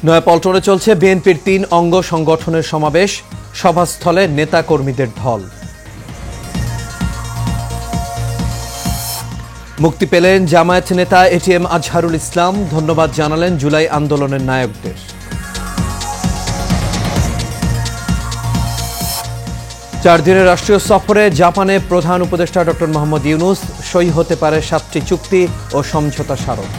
নয়াপল্টনে চলছে বিএনপির ৩ অঙ্গ সংগঠনের সমাবেশ, সভাস্থলে নেতা কর্মীদের ঢল। মুক্তি পেলেন জামায়াত নেতা এটিএম আজহারুল ইসলাম, ধন্যবাদ জানালেন জুলাই আন্দোলনের নায়কদের। চার দিনের রাষ্ট্রীয় সফরে জাপানে প্রধান উপদেষ্টা ডক্টর মোহাম্মদ ইউনূস, সই হতে পারে ৭টি চুক্তি ও সমঝোতা স্মারক।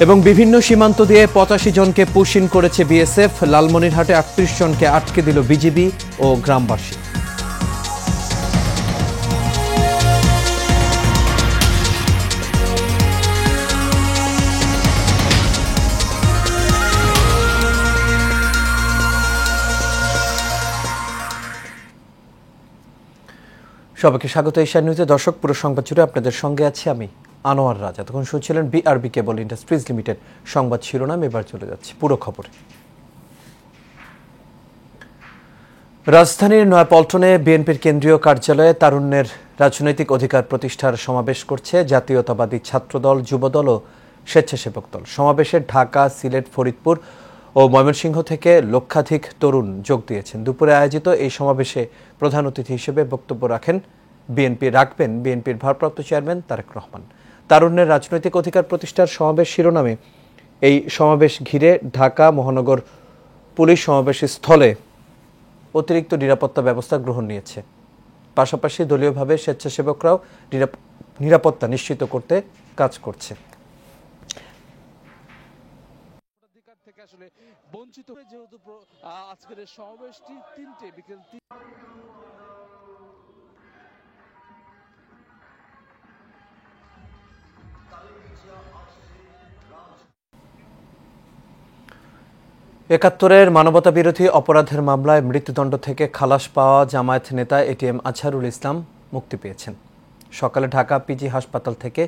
এবং বিভিন্ন সীমান্ত দিয়ে ৮৫ জনকে পুশ ইন করেছে বিএসএফ, লালমনিরহাটে ৩৮ জনকে আটকে দিল বিজিবি ও গ্রামবাসী। সবাইকে স্বাগত এশিয়া নিউজে। দর্শক, পুরো সংবাদ জুড়ে আপনাদের সঙ্গে আছি আমি আনোয়ার রাজা। তখন শুনছিলেন বিআরবি কেবল ইন্ডাস্ট্রিজ লিমিটেড সংবাদ শিরোনাম। এবার চলে যাচ্ছে পুরো খবরে। রাজধানীর নয়াপল্টনে বিএনপির কেন্দ্রীয় কার্যালয়ে তারুণ্যের রাজনৈতিক অধিকার প্রতিষ্ঠার সমাবেশ করছে জাতীয়তাবাদী ছাত্রদল, যুবদল ও স্বেচ্ছাসেবক দল। সমাবেশে ঢাকা, সিলেট, ফরিদপুর ও ময়মনসিংহ থেকে লক্ষাধিক তরুণ যোগ দিয়েছেন। দুপুরে আয়োজিত এই সমাবেশে প্রধান অতিথি হিসেবে বক্তব্য রাখবেন বিএনপির ভারপ্রাপ্ত চেয়ারম্যান তারেক রহমান। তারুণ্যের রাজনৈতিক অধিকার প্রতিষ্ঠার সমাবেশ শিরোনামে এই সমাবেশ ঘিরে ঢাকা মহানগর পুলিশ সমাবেশ স্থলে অতিরিক্ত নিরাপত্তা ব্যবস্থা গ্রহণ নিয়েছে। পাশাপাশি দলীয়ভাবে স্বেচ্ছাসেবকরাও নিরাপত্তা নিশ্চিত করতে কাজ করছে। বঞ্চিত যেহেতু আজকের সমাবেশটি 3টে বিকেল একাত্তরের মানবতা বিরোধী অপরাধের মামলায় মৃত্যুদণ্ড থেকে খালাস পাওয়া জামায়াত নেতা এটিএম আজহারুল ইসলাম মুক্তি পেয়েছেন। সকালে ঢাকা পিজি হাসপাতাল থেকে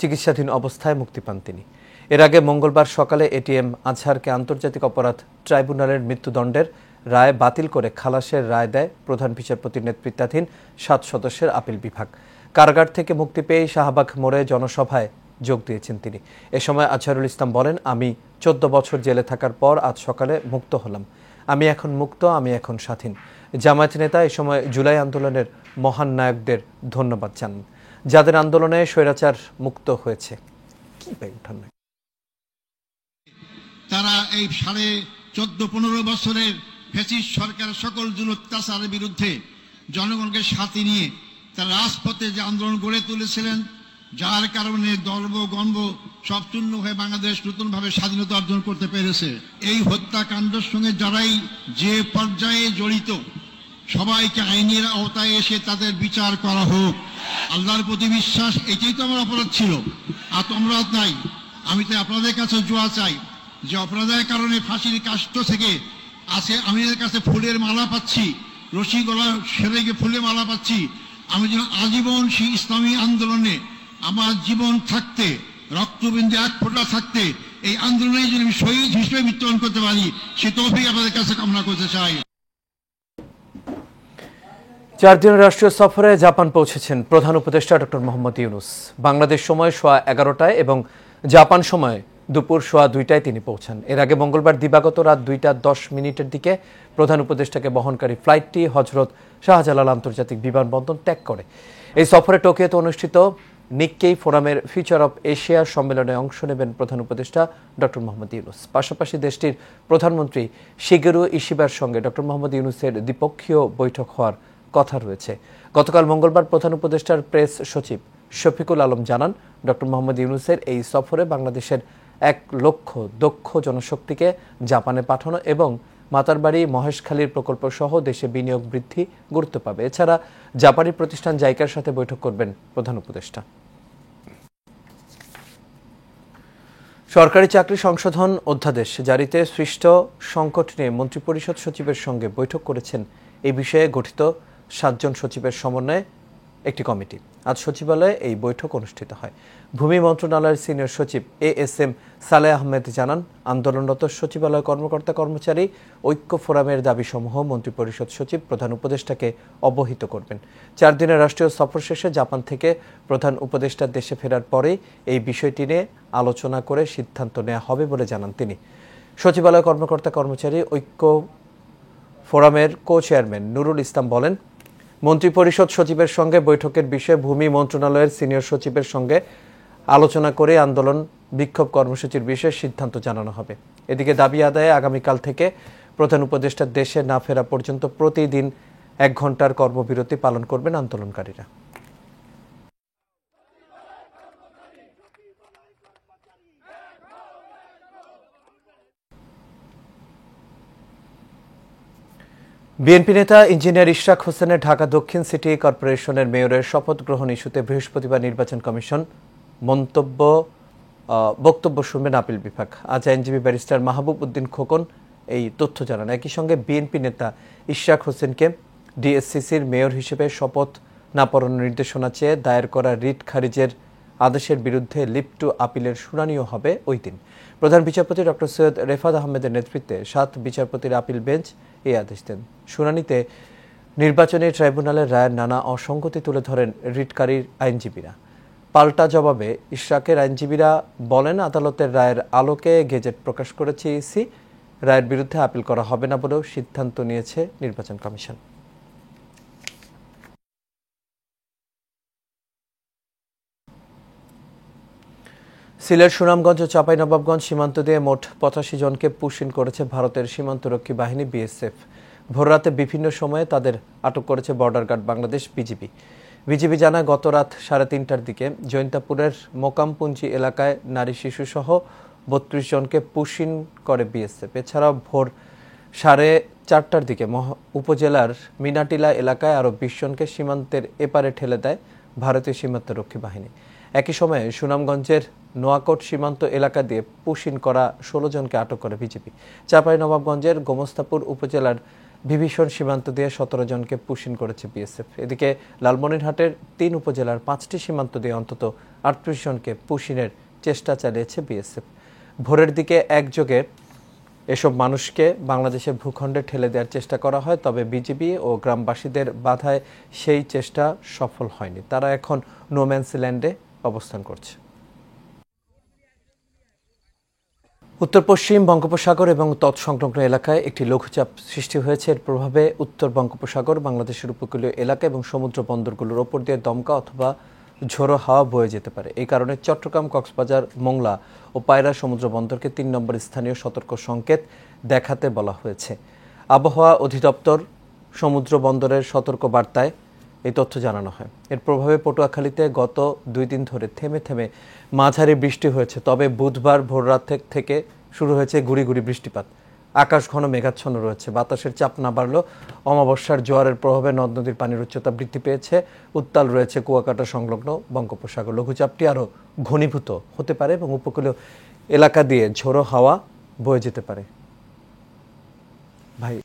চিকিৎসাধীন অবস্থায় মুক্তি পান তিনি। এর আগে মঙ্গলবার সকালে এটিএম আজহারকে আন্তর্জাতিক অপরাধ ট্রাইব্যুনালের মৃত্যুদণ্ডের রায় বাতিল করে খালাসের রায় দেয় প্রধান বিচারপতির নেতৃত্বাধীন ৭ সদস্যের আপিল বিভাগ। কারাগার থেকে মুক্তি পেয়ে শাহবাগ মোড়ে জনসভায় যোগ দিয়েছেন তিনি। এ সময় আজহারুল ইসলাম বলেন, আমি ১৪ বছর জেলে থাকার পর আজ সকালে মুক্ত হলাম। আমি এখন মুক্ত, আমি এখন স্বাধীন। জামায়াত নেতা এ সময় জুলাই আন্দোলনের মহান নায়কদের ধন্যবাদ জানান, যাদের আন্দোলনে স্বৈরাচার মুক্ত হয়েছে। তারা এই ১৪-১৫ বছরের ফ্যাসিস্ট সরকার সকল জুলুম-অত্যাচারের বিরুদ্ধে জনগণকে সাথে নিয়ে তারা রাজপথে যে আন্দোলন গড়ে তুলেছিলেন, যার কারণে দর্ব গর্ব সব চূর্ণ হয়ে বাংলাদেশ নতুনভাবে স্বাধীনতা অর্জন করতে পেরেছে। এই হত্যাকাণ্ডের সঙ্গে যারাই যে পর্যায়ে জড়িত সবাইকে আইনের আওতায় এসে তাদের বিচার করা হোক। আল্লাহর প্রতি বিশ্বাস, এটাই তো আমার অপরাধ ছিল, আর তো অপরাধ নাই। আমি তো আপনাদের কাছে জোয়া চাই যে অপরাধের কারণে ফাঁসির কাষ্ট থেকে আছে, আমি এর কাছে ফুলের মালা পাচ্ছি, রশি গলা সেরে গিয়ে ফুলের মালা পাচ্ছি। আমি যেন আজীবন সেই ইসলামী আন্দোলনে আমার জীবন থাকতে, রক্তবিন্দু এক ফোঁটা থাকতে এই আন্দোলনে যদি আমি শহীদ হিসেবে মৃত্যুবরণ করতে পারি, সে তৌফিক আপনাদের কাছে কামনা করতে চাই। 4 দিনের রাষ্ট্রীয় সফরে জাপান পৌঁছেছেন প্রধান উপদেষ্টা ডক্টর মোহাম্মদ ইউনূস। বাংলাদেশ সময় সোয়া 11টায় এবং জাপান সময় দুপুর সোয়া 2টায় তিনি পৌঁছান। এর আগে মঙ্গলবার দিবাগত রাত 2:10 দিকে প্রধান উপদেষ্টাকে বহনকারী ফ্লাইটটি হজরত শাহজালাল আন্তর্জাতিক বিমানবন্দর ত্যাগ করে। এই সফরে টোকিওতে অনুষ্ঠিত নিক্কেই ফোরামের ফিউচার অব এশিয়া সম্মেলনে অংশ নেবেন প্রধান উপদেষ্টা ডক্টর মোহাম্মদ ইউনূস। পাশাপাশি দেশটির প্রধানমন্ত্রী শিগেরু ইশিবার সঙ্গে ডক্টর মোহাম্মদ ইউনূসের দ্বিপক্ষীয় বৈঠক হওয়ার কথা রয়েছে। গতকাল মঙ্গলবার প্রধান উপদেষ্টার প্রেস সচিব শফিকুল আলম জানান, ডক্টর মোহাম্মদ ইউনূসের এই সফরে বাংলাদেশের 1 লক্ষ দক্ষ জনশক্তিকে জাপানে পাঠানো এবং মাতারবাড়ি মহেশখালীর প্রকল্প সহ দেশে বিনিয়োগ বৃদ্ধি গুরুত্ব পাবে। এছাড়া জাপানি প্রতিষ্ঠান জাইকার সাথে বৈঠক করবেন প্রধান উপদেষ্টা। সরকারি চাকরি সংশোধন অধ্যাদেশ জারিতে সৃষ্ট সংকট নিয়ে মন্ত্রিপরিষদ সচিবের সঙ্গে বৈঠক করেছেন এই বিষয়ে গঠিত 7 জন সচিবের সমন্বয়ে একটি কমিটি। আজ সচিবালয়ে এই বৈঠক অনুষ্ঠিত হয়। ভূমি মন্ত্রণালয়ের সিনিয়র সচিব ASM সালেহ আহমেদ জানান, আন্দোলনরত সচিবালয় কর্মকর্তা কর্মচারী ঐক্য ফোরামের দাবিসমূহ মন্ত্রিপরিষদ সচিব প্রধান উপদেষ্টাকে অবহিত করবেন। 4 দিনের রাষ্ট্রীয় সফর শেষে জাপান থেকে প্রধান উপদেষ্টা দেশে ফেরার পরেই এই বিষয়টি নিয়ে আলোচনা করে সিদ্ধান্ত নেওয়া হবে বলে জানান তিনি। সচিবালয় কর্মকর্তা কর্মচারী ঐক্য ফোরামের কো-চেয়ারম্যান নুরুল ইসলাম বলেন, মন্ত্রিপরিষদ সচিবের সঙ্গে বৈঠকের বিষয়ে ভূমি মন্ত্রণালয়ের সিনিয়র সচিবের সঙ্গে আলোচনা করে আন্দোলন বিক্ষোভ কর্মসূচির বিষয়ে সিদ্ধান্ত জানানো হবে। এদিকে দাবি আদায়ে আগামীকাল থেকে প্রধান উপদেষ্টা দেশে না ফেরা পর্যন্ত প্রতিদিন 1 ঘণ্টার কর্মবিরতি পালন করবেন আন্দোলনকারীরা। বিএনপি নেতা ইঞ্জিনিয়ার ইশরাক হোসেনের ঢাকা দক্ষিণ সিটি কর্পোরেশনের মেয়রের শপথ গ্রহণ ইস্যুতে বৃহস্পতিবার নির্বাচন কমিশন বক্তব্য শুনবেন আপিল বিভাগ। আজ আইনজীবী ব্যারিস্টার মাহবুব উদ্দিন খোকন এই তথ্য জানান। একই সঙ্গে বিএনপি নেতা ইশরাক হোসেনকে ডিএসসিসির মেয়র হিসেবে শপথ না পড়ানোর নির্দেশনা চেয়ে দায়ের করা রিট খারিজের আদেশের বিরুদ্ধে লিভ টু আপিলের শুনানিও হবে ওই দিন। প্রধান বিচারপতি ডক্টর সৈয়দ রেফাত আহমেদের নেতৃত্বে 7 বিচারপতির আপিল বেঞ্চ এই আদেশ দেন। শুনানিতে নির্বাচনী ট্রাইব্যুনালের রায়ের নানা অসঙ্গতি তুলে ধরেন রিটকারীর আইনজীবীরা। পাল্টা জবাবে ইশরাকের আইনজীবীরা বলেন, আদালতের রায়ের আলোকে গেজেট প্রকাশ করেছে ইসি, রায়ের বিরুদ্ধে আপিল করা হবে না বলেও সিদ্ধান্ত নিয়েছে নির্বাচন কমিশন। সিলেট, সুনামগঞ্জ ও চাঁপাইনবাবগঞ্জ সীমান্ত দিয়ে মোট 85 জনকে পুশ-ইন করেছে ভারতের সীমান্তরক্ষী বাহিনী BSF। ভোররাতে বিভিন্ন সময়ে তাদের আটক করেছে বর্ডার গার্ড বাংলাদেশ বিজিবি জানায়, গত রাত 3:30টার দিকে জৈন্তাপুরের মোকামপুঞ্জি এলাকায় নারী শিশু সহ 32 জনকে পুশ-ইন করে BSF। এছাড়াও ভোর 4:30টার দিকে উপজেলার মিনাটিলা এলাকায় আরও 20 জনকে সীমান্তের এপারে ঠেলে দেয় ভারতীয় সীমান্তরক্ষী বাহিনী। একই সময়ে সুনামগঞ্জের নোয়াকোট সীমান্ত এলাকা দিয়ে পুশ-ইন করা 16 জনকে আটক করে বিজিবি। চাঁপাইনবাবগঞ্জের গোমস্তাপুর উপজেলার বিভীষণ সীমান্ত দিয়ে 17 জনকে পুশ-ইন করেছে BSF। এদিকে লালমনিরহাটের 3 উপজেলার 5টি সীমান্ত দিয়ে অন্তত 38 জনকে পুশ-ইনের চেষ্টা চালিয়েছে BSF। ভোরের দিকে একযোগে এসব মানুষকে বাংলাদেশের ভূখণ্ডে ঠেলে দেওয়ার চেষ্টা করা হয়, তবে বিজিবি ও গ্রামবাসীদের বাধায় সেই চেষ্টা সফল হয়নি। তারা এখন নোম্যান্স ল্যান্ডে অবস্থান করছে। উত্তর পশ্চিম বঙ্গোপসাগর এবং তৎসংলগ্ন এলাকায় একটি লঘুচাপ সৃষ্টি হয়েছে। এর প্রভাবে উত্তর বঙ্গোপসাগর, বাংলাদেশের উপকূলীয় এলাকা এবং সমুদ্র বন্দরগুলোর ওপর দিয়ে দমকা অথবা ঝোড়ো হাওয়া বয়ে যেতে পারে। এই কারণে চট্টগ্রাম, কক্সবাজার, মোংলা ও পায়রা সমুদ্র বন্দরকে 3 নম্বর স্থানীয় সতর্ক সংকেত দেখাতে বলা হয়েছে। আবহাওয়া অধিদপ্তর সমুদ্র বন্দরের সতর্ক বার্তায় এই তথ্য জানানো হয়। এর প্রভাবে পটুয়াখালীতে গত 2 দিন ধরে থেমে থেমে মাঝারি বৃষ্টি হয়েছে, তবে বুধবার ভোররাত থেকে শুরু হয়েছে গুড়ি গুড়ি বৃষ্টিপাত। আকাশ ঘন মেঘাচ্ছন্ন রয়েছে। বাতাসের চাপ না বাড়লেও অমাবস্যার জোয়ারের প্রভাবে নদ নদীর পানির উচ্চতা বৃদ্ধি পেয়েছে। উত্তাল রয়েছে কুয়াকাটা সংলগ্ন বঙ্গোপসাগর। লঘুচাপটি আরও ঘনীভূত হতে পারে এবং উপকূলীয় এলাকা দিয়ে ঝোড়ো হাওয়া বয়ে যেতে পারে। ভাই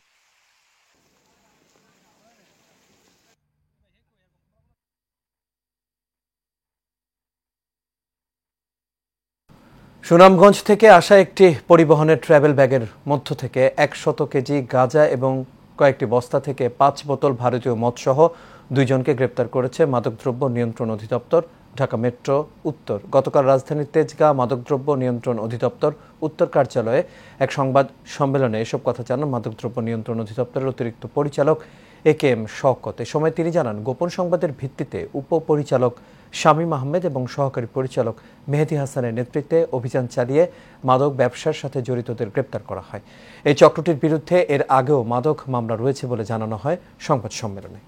সুনামগঞ্জ থেকে আসা একটি পরিবহনের ট্রাভেল ব্যাগের মধ্য থেকে 100 কেজি গাঁজা এবং কয়েকটি বস্তা থেকে 5 বোতল ভারতীয় মদসহ 2 জনকে গ্রেপ্তার করেছে মাদকদ্রব্য নিয়ন্ত্রণ অধিদপ্তর, ঢাকা মেট্রো উত্তর। গতকাল রাজধানীর তেজগাঁ মাদকদ্রব্য নিয়ন্ত্রণ অধিদপ্তর উত্তর কার্যালয়ে এক সংবাদ সম্মেলনে এসব কথা জানান মাদকদ্রব্য নিয়ন্ত্রণ অধিদপ্তরের অতিরিক্ত পরিচালক AKM শওকত। এ সময় তিনি জানান, গোপন সংবাদের ভিত্তিতে উপপরিচালক শামীম আহমেদ এবং সহকারী পরিচালক মেহেদী হাসানের নেতৃত্বে অভিযান চালিয়ে মাদক ব্যবসার সাথে জড়িতদের গ্রেপ্তার করা হয়। এই চক্রটির বিরুদ্ধে এর আগেও মাদক মামলা রয়েছে বলে জানানো হয় সংবাদ সম্মেলনে।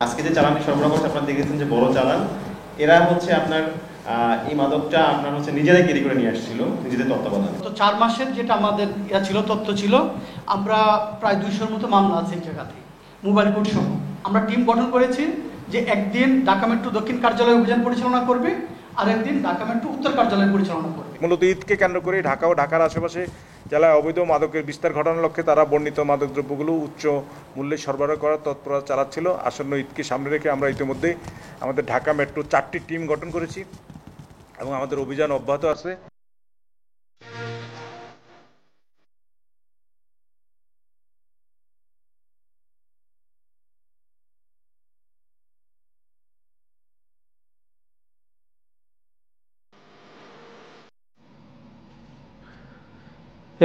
আজকে যে চালান সরবরাহ করছে আপনারা দেখেছেন যে বড় চালান, এরা হচ্ছে আপনার এই মাদকটা আপনার হচ্ছে নিজেরাই ক্যারি করে নিয়ে আসছিল নিজেদের তত্ত্বাবধানে। তো 4 মাসের যেটা আমাদের ছিল তথ্য ছিল, আমরা প্রায় 200-র মতো মামলা আছে এই জায়গাতে, মোবাইল কোর্ট সহ। আমরা টিম গঠন করেছি যে একদিন ঢাকা মেট্রো দক্ষিণ কার্যালয় অভিযান পরিচালনা করবে আর একদিন ঢাকা মেট্রো উত্তর কার্যালয় পরিচালনা করবে। মূলত ঈদকে কেন্দ্র করে ঢাকা ও ঢাকার আশেপাশে জেলায় অবৈধ মাদকের বিস্তার ঘটানোর লক্ষ্যে তারা বর্ণিত মাদকদ্রব্যগুলো উচ্চ মূল্যে সরবরাহ করার তৎপরতা চালাচ্ছিল। আসন্ন ঈদকে সামনে রেখে আমরা ইতিমধ্যে আমাদের ঢাকা মেট্রো 4টি টিম গঠন করেছি এবং আমাদের অভিযান অব্যাহত আছে।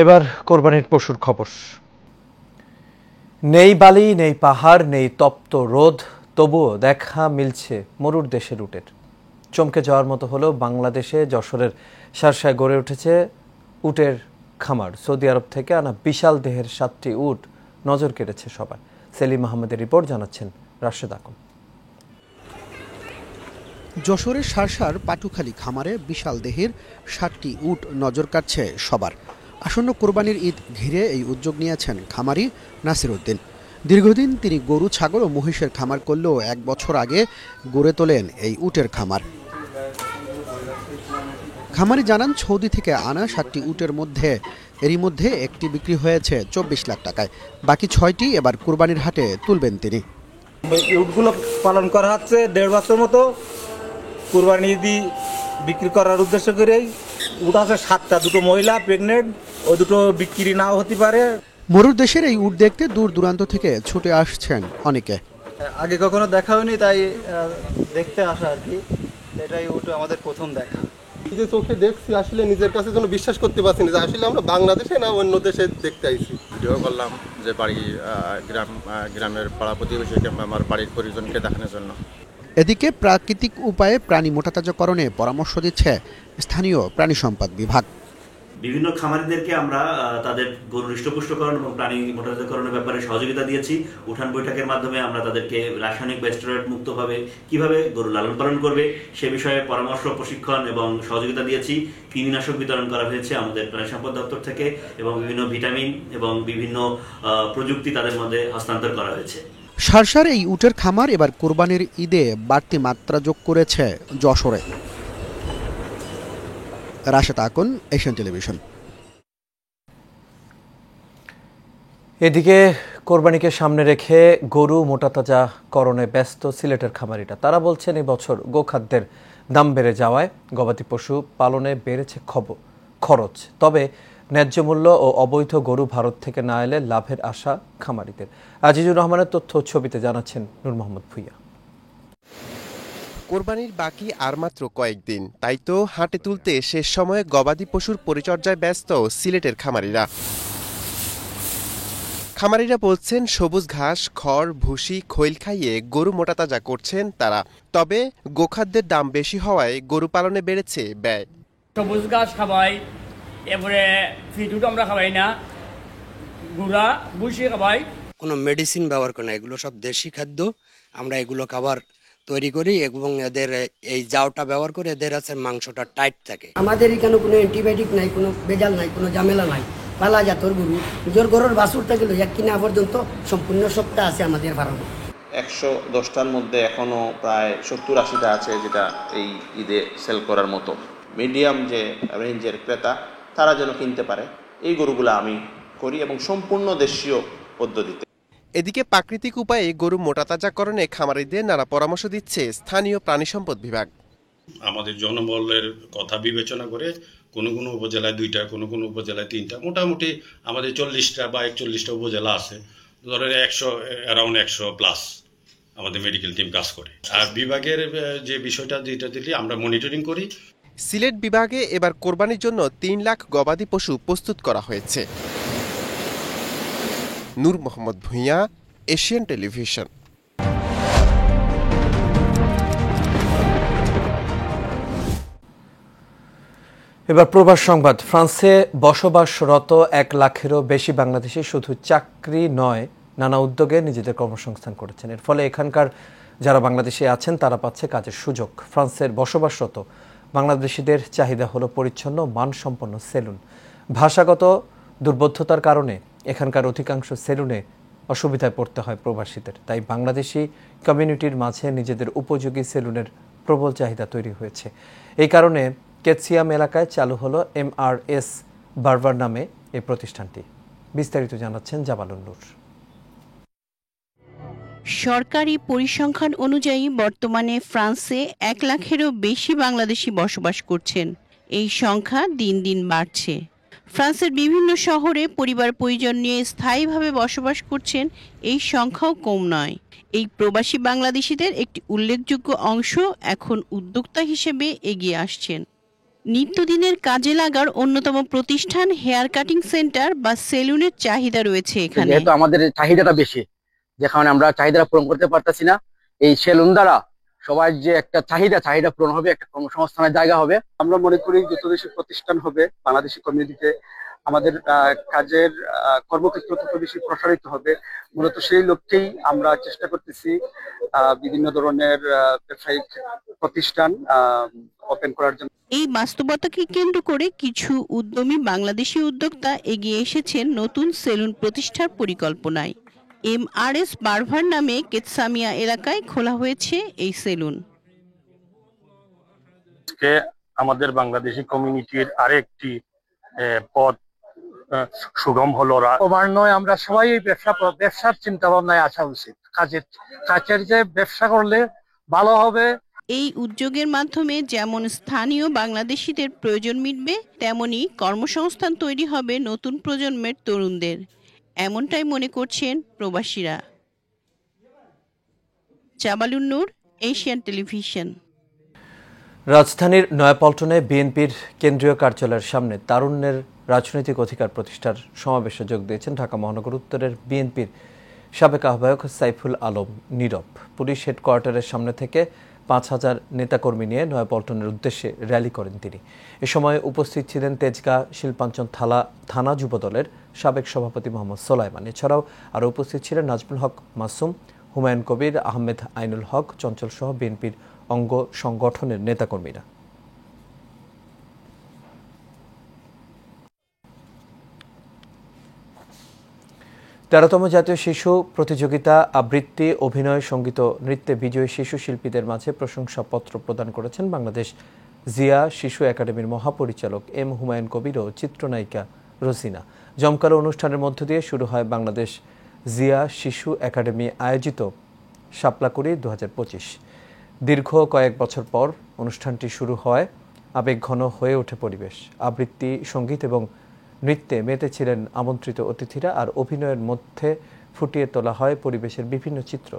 এবার কোরবানির পশুর খবর। নেই বালি, নেই পাহাড়, নেই তপ্ত রোদ, তবুও দেখা মিলছে মরুর দেশের উটের। চমকে যাওয়ার মতো হলেও বাংলাদেশে যশোরের শার্শায় গড়ে উঠেছে উটের খামার। সৌদি আরব থেকে আনা বিশাল দেহের 7টি উট নজর কেড়েছে সবার। সেলিম আহমেদের রিপোর্ট, জানাচ্ছেন রাশেদ আকন। যশোরের শার্শার পাটুখালী খামারে বিশাল দেহের 7টি উট নজর কাটছে সবার। আসন্ন কোরবানির ঈদ ঘিরে এই উদ্যোগ নিয়েছেন খামারি নাসির উদ্দিন। দীর্ঘদিন তিনি গরু, ছাগল ও মহিষের খামার করলেও 1 বছর আগে গড়ে তোলেন এই উটের খামার। খামারি জানান, সৌদি থেকে আনা 7টি উটের মধ্যে এরই মধ্যে একটি বিক্রি হয়েছে 24 লাখ টাকায়। বাকি 6টি এবার কোরবানির হাটে তুলবেন তিনি। উটগুলো পালন করা হচ্ছে 1.5 বছর মতো। কোরবানি ঈদ বিক্রি করার উদ্দেশ্য করেই উট আছে 7টা, 2টো মহিলা প্রেগনেন্ট, ওই 2টো বিক্রি নাও হতে পারে। মরুর দেশের এই উট দেখতে দূর দূরান্ত থেকে ছুটে আসছেন অনেকে। আগে কখনো দেখা হয়নি, তাই দেখতে আসা আর কি। এটাই উট আমাদের প্রথম দেখা। যে চোখে দেখছি আসলে নিজের কাছে যেন বিশ্বাস করতে পারছি না যে আসলে আমরা বাংলাদেশে না অন্য দেশে দেখতে আইছি। ভিডিও করলাম যে গ্রামের পাড়া প্রতিবেশীকে, আমার বাড়ির পরিজনকে দেখানোর জন্য। এদিকে প্রাকৃতিক উপায়ে প্রাণী মোটাতাজাকরণে পরামর্শ দিচ্ছে স্থানীয় প্রাণী সম্পদ বিভাগ। বিভিন্ন খামারিদেরকে আমরা তাদের গরু হৃষ্টপুষ্টকরণ এবং প্রাণী মোটাতাজাকরণের ব্যাপারে সহযোগিতা দিয়েছি। উঠান বৈঠকের মাধ্যমে আমরা তাদেরকে রাসায়নিক বা স্টেরয়েড মুক্তভাবে কিভাবে গরু লালন পালন করবে সে বিষয়ে পরামর্শ, প্রশিক্ষণ এবং সহযোগিতা দিয়েছি। কৃমিনাশক বিতরণ করা হয়েছে আমাদের প্রাণী সম্পদ দপ্তর থেকে এবং বিভিন্ন ভিটামিন এবং বিভিন্ন প্রযুক্তি তাদের মধ্যে হস্তান্তর করা হয়েছে। শার্শার এই উটের খামার এবার কোরবানির ঈদে বাড়তি মাত্রা যোগ করেছে যশোরে। Rashed Akon, Asian television. এদিকে কোরবানিকে সামনে রেখে গরু মোটাতাজাকরণে ব্যস্ত সিলেটের খামারিরা। তারা বলছেন, এই বছর গোখাদ্যের দাম বেড়ে যাওয়ায় গবাদি পশু পালনে বেড়েছে খরচ। তবে ন্যায্য মূল্য ও অবৈধ গরু ভারত থেকে না এলে লাভের আশা খামারিদের। আজিজুর রহমানের তথ্য ছবিতে জানাচ্ছেন নূর মোহাম্মদ ভুইয়া। কোরবানির বাকি আর মাত্র কয়েকদিন, তাই তো হাটে তুলতে শেষ সময়ে গবাদি পশুর পরিচর্যায় ব্যস্ত সিলেটের খামারিরা। খামারিরা বলছেন, সবুজ ঘাস, খড়, ভুসি, খৈল খাইয়ে গরু মোটাতাজা করছেন তারা। তবে গোখাদ্যের দাম বেশি হওয়ায় গরু পালনে বেড়েছে ব্যয়। সবুজ ঘাস খাওয়াই, এরপরে ফিটুট আমরা খাওয়াই না, গুঁড়া ভুসি খাওয়াই। কোনো মেডিসিন ব্যবহার করে না, এগুলো সব দেশি খাদ্য। আমরা এগুলো খাবার তৈরি করি এবং এদের এই জাউটা ব্যবহার করে এদের আছে মাংসটা টাইট থাকে। আমাদের এখানে কোনো অ্যান্টিবায়োটিক নাই, কোনো ভেজাল নাই, কোনো ঝামেলা নাই। পালা জাতর গরু, নিজের গরুর বাছুর থেকে এক কিনা পর্যন্ত সম্পূর্ণ সপ্তাহ আছে আমাদের ফার্মে। 110টার মধ্যে এখনো প্রায় 70-80টা আছে যেটা এই ঈদে সেল করার মতো। মিডিয়াম যে রেঞ্জের ক্রেতা তারা যেন কিনতে পারে, এই গরুগুলো আমি করি এবং সম্পূর্ণ দেশীয় পদ্ধতিতে। এদিকে প্রাকৃতিক উপায়ে গরু মোটাতাজাকরণে খামারিদের নানা পরামর্শ দিচ্ছে স্থানীয় প্রাণী সম্পদ বিভাগ। আমাদের জনবলের কথা বিবেচনা করে কোনো কোনো উপজেলায় 2টা, কোনো কোনো উপজেলায় 3টা, মোটামুটি আমাদের 40টা বা 41টা উপজেলা আছে। ধরেন 100+ আমাদের মেডিকেল টিম কাজ করে। আর বিভাগের যে বিষয়টা যেটা দিলে আমরা মনিটরিং করি। সিলেট বিভাগে এবার কোরবানির জন্য 3 লাখ গবাদি পশু প্রস্তুত করা হয়েছে। নূর মোহাম্মদ ভুইয়া, এশিয়ান টেলিভিশন। এবার প্রবাস সংবাদ। ফ্রান্সে বসবাসরত 1 লাখেরও বেশি বাংলাদেশি শুধু চাকরি নয়, নানা উদ্যোগে নিজেদের কর্মসংস্থান করেছেন। এর ফলে এখানকার যারা বাংলাদেশি আছেন তারা পাচ্ছে কাজের সুযোগ। ফ্রান্সের বসবাসরত বাংলাদেশিদের চাহিদা হলো পরিচ্ছন্ন, মানসম্পন্ন সেলুন। ভাষাগত দুর্বোধ্যতার কারণে এখানকার অধিকাংশ সেলুনে অসুবিধায় পড়তে হয় প্রবাসীদের। তাই বাংলাদেশি কমিউনিটির মাঝে নিজেদের উপযোগী সেলুনের প্রবল চাহিদা তৈরি হয়েছে। এই কারণে কেতসিয়াম এলাকায় চালু হলো MRS বারবার নামে এই প্রতিষ্ঠানটি। বিস্তারিত জানাচ্ছেন জামালুন নূর। সরকারি পরিসংখ্যান অনুযায়ী বর্তমানে ফ্রান্সে 1 লাখেরও বেশি বাংলাদেশি বসবাস করছেন। এই সংখ্যা দিন দিন বাড়ছে। ফ্রান্সের বিভিন্ন শহরে পরিবার পরিজন নিয়ে স্থায়ীভাবে বসবাস করছেন, এই সংখ্যাও কম নয়। এই প্রবাসী বাংলাদেশিদের একটি উল্লেখযোগ্য অংশ এখন উদ্যোক্তা হিসেবে এগিয়ে আসছেন। নিত্যদিনের কাজে লাগার অন্যতম প্রতিষ্ঠান হেয়ার কাটিং সেন্টার বা সেলুনের চাহিদা রয়েছে এখানে। যেহেতু আমাদের চাহিদাটা বেশি, যেখানে আমরা চাহিদাটা পূরণ করতে পারতেছি না, এই সেলুন দ্বারা সবার যে একটা চাহিদা পূরণ হবে, একটা কর্মসংস্থানের জায়গা হবে। আমরা মনে করি যত বেশি প্রতিষ্ঠান হবে বাংলাদেশি কমিউনিটিতে, আমাদের কাজের কর্মক্ষেত্র তত বেশি প্রসারিত হবে। মূলত সেই লক্ষ্যেই আমরা চেষ্টা করতেছি বিভিন্ন ধরনের ব্যবসায়িক প্রতিষ্ঠান ওপেন করার জন্য। এই বাস্তবতাকে কেন্দ্র করে কিছু উদ্যমী বাংলাদেশি উদ্যোক্তা এগিয়ে এসেছেন নতুন সেলুন প্রতিষ্ঠার পরিকল্পনায়। MRS বারভার নামে কেতসামিয়া এলাকায় খোলা হয়েছে এই সেলুন। আমাদের বাংলাদেশি কমিউনিটির আরেকটি পথ সুগম হলো। ক্রমান্বয়ে আমরা সবাই এই ব্যবসার চিন্তা ভাবনায় আসা উচিত। কাজের যে ব্যবসা করলে ভালো হবে। এই উদ্যোগের মাধ্যমে যেমন স্থানীয় বাংলাদেশিদের প্রয়োজন মিটবে, তেমনি কর্মসংস্থান তৈরি হবে নতুন প্রজন্মের তরুণদের, এমনটাই মনে করছেন প্রবাসীরা। জামালুন নূর, এশিয়ান টেলিভিশন। রাজধানীর নয়াপল্টনে বিএনপির কেন্দ্রীয় কার্যালয়ের সামনে তারুণ্যের রাজনৈতিক অধিকার প্রতিষ্ঠার সমাবেশে যোগ দিয়েছেন ঢাকা মহানগর উত্তরের বিএনপির সাবেক আহ্বায়ক সাইফুল আলম নীরব। পুলিশ হেডকোয়ার্টারের সামনে থেকে 5,000 নেতাকর্মী নিয়ে নয়াপল্টনের উদ্দেশ্যে র্যালি করেন তিনি। এ সময় উপস্থিত ছিলেন তেজগাঁ শিল্পাঞ্চল থানা যুবদলের সাবেক সভাপতি মোহাম্মদ সোলাইমান। এছাড়াও আরও উপস্থিত ছিলেন নাজমুল হক মাসুম, হুমায়ুন কবির, আহমেদ আইনুল হক, চঞ্চল সহ বিএনপির অঙ্গ সংগঠনের নেতাকর্মীরা। তেরোতম জাতীয় শিশু প্রতিযোগিতা আবৃত্তি, অভিনয়, সঙ্গীত, নৃত্যে বিজয়ী শিশু শিল্পীদের মাঝে প্রশংসাপত্র প্রদান করেছেন বাংলাদেশ জিয়া শিশু একাডেমির মহাপরিচালক এম হুমায়ুন কবির ও চিত্রনায়িকা রোজিনা। জমকালো অনুষ্ঠানের মধ্য দিয়ে শুরু হয় বাংলাদেশ জিয়া শিশু একাডেমি আয়োজিত শাপলাকুড়ি 2025। দীর্ঘ কয়েক বছর পর অনুষ্ঠানটি শুরু হয়, আবেগঘন হয়ে ওঠে পরিবেশ। আবৃত্তি, সঙ্গীত এবং নৃত্যে মেতেছিলেন আমন্ত্রিত অতিথিরা, আর অভিনয়ের মধ্যে ফুটিয়ে তোলা হয় পরিবেশের বিভিন্ন চিত্র।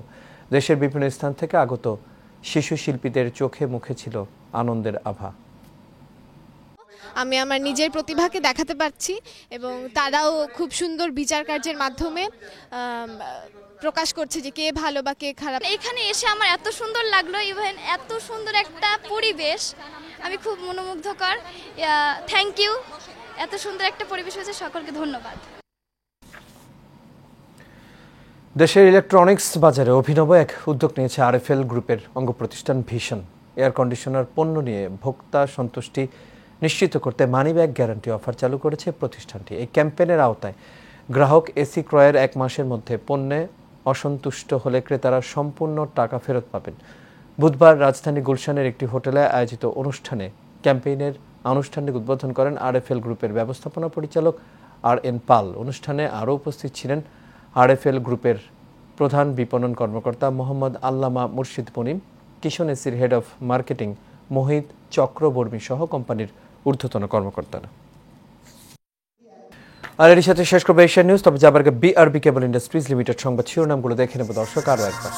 দেশের বিভিন্ন স্থান থেকে আগত শিশু শিল্পীদের চোখে মুখে ছিল আনন্দের আভা। আমি আমার নিজের প্রতিভাকে দেখাতে পারছি এবং তারাও খুব সুন্দর বিচার কার্যের মাধ্যমে প্রকাশ করছে যে কে ভালো বা কে খারাপ। এখানে এসে আমার এত সুন্দর লাগলো, ইভেন এত সুন্দর একটা পরিবেশ, আমি খুব মনোমুগ্ধকর। থ্যাংক ইউ, এত সুন্দর একটা পরিবেশ হয়েছে, সকলকে ধন্যবাদ। দেশের ইলেকট্রনিক্স বাজারে অভিনব এক উদ্যোগ নিয়েছে আরএফএল গ্রুপের অঙ্গ প্রতিষ্ঠান ভিশন। এয়ার কন্ডিশনার পণ্য নিয়ে ভোক্তা সন্তুষ্টি নিশ্চিত করতে মানিব্যাগ গ্যারান্টি অফার চালু করেছে প্রতিষ্ঠানটি। এই ক্যাম্পেইনের আওতায় গ্রাহক এসি ক্রয়ের 1 মাসের মধ্যে পণ্যে অসন্তুষ্ট হলে ক্রেতারা সম্পূর্ণ টাকা ফেরত পাবেন। বুধবার রাজধানী গুলশানের একটি হোটেলে আয়োজিত অনুষ্ঠানে ক্যাম্পেইনের আনুষ্ঠানিক উদ্বোধন করেন আরএফএল গ্রুপের ব্যবস্থাপনা পরিচালক RN পাল। অনুষ্ঠানে আরও উপস্থিত ছিলেন আরএফএল গ্রুপের প্রধান বিপণন কর্মকর্তা মোহাম্মদ আল্লামা মুর্শিদ মুনিম, কিশন এসির হেড অফ মার্কেটিং মোহিত চক্রবর্মী সহ কোম্পানির ঊর্ধ্বতন কর্মকর্তারা। আর এর সাথে শেষ করবে এশিয়ান নিউজ। তবে যাবার আগে বিআরবি কেবল ইন্ডাস্ট্রিজ লিমিটেড সংবাদ শিরোনামগুলো দেখে নেব দর্শক আরও একবার।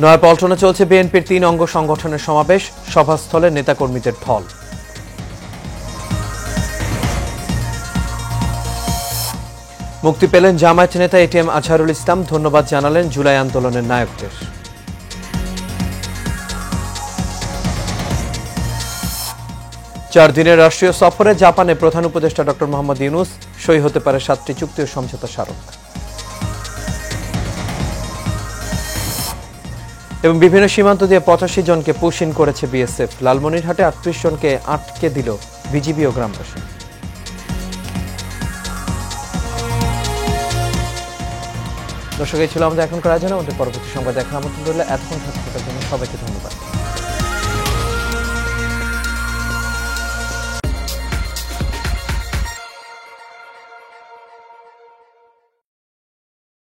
নয়াপল্টনে চলছে বিএনপির 3 অঙ্গ সংগঠনের সমাবেশ, সভাস্থলে নেতাকর্মীদের ঢল। মুক্তি পেলেন জামায়াত নেতা এটিএম আজহারুল ইসলাম, ধন্যবাদ জানালেন জুলাই আন্দোলনের নায়কদের। 4 দিনের রাষ্ট্রীয় সফরে জাপানে প্রধান উপদেষ্টা ডক্টর মোহাম্মদ ইউনূস, সই হতে পারে 7টি চুক্তি ও সমঝোতা স্মারক। এবং বিভিন্ন সীমান্ত দিয়ে 85 জনকে পুশ-ইন করেছে বিএসএফ। লালমনিরহাটে 38 জনকে আটকে দিল বিজিবি ও গ্রামবাসী। দর্শক, এই ছিল আমাদের এখনকার আয়োজন। আমাদের পরবর্তী সংবাদ দেখার আমন্ত্রণ রইল। এতক্ষণ থাকার জন্য সবাইকে ধন্যবাদ।